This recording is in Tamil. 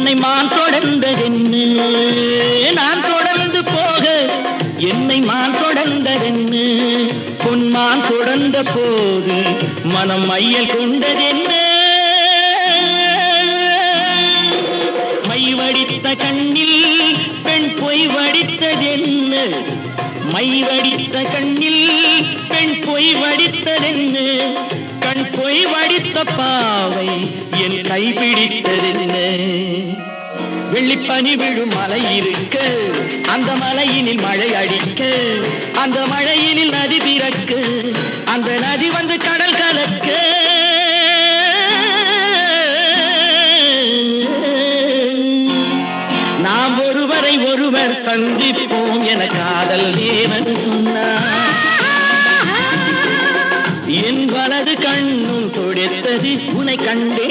உன்னை மான் தொடர்ந்ததென்னு, நான் தொடர்ந்து போக என்னை மான் தொடர்ந்ததென்னு, பொன்மான் தொடர்ந்த போது மனம் மையல் கொண்டதென்ன, மை வடித்த கண்ணில் பெண் பொய் வடித்ததென்ன, மை வடித்த கண்ணில் பெண் பொய் வடித்ததென்ன, கண் பொய் வடித்த பாவை என் கைப்பிடித்ததென்ன, வெள்ளிப்பனி விழும் மலை இருக்க, அந்த மலையினில் மழை அடிக்க, அந்த மழையினில் நதி பிறக்க, அந்த நதி வந்து கடல் கலக்க, நாம் ஒருவரை ஒருவர் சந்திப்போம் என காதல் தேவன் சொன்னார். என் வலது கண்ணும் தொடுத்தது உன்னை கண்டே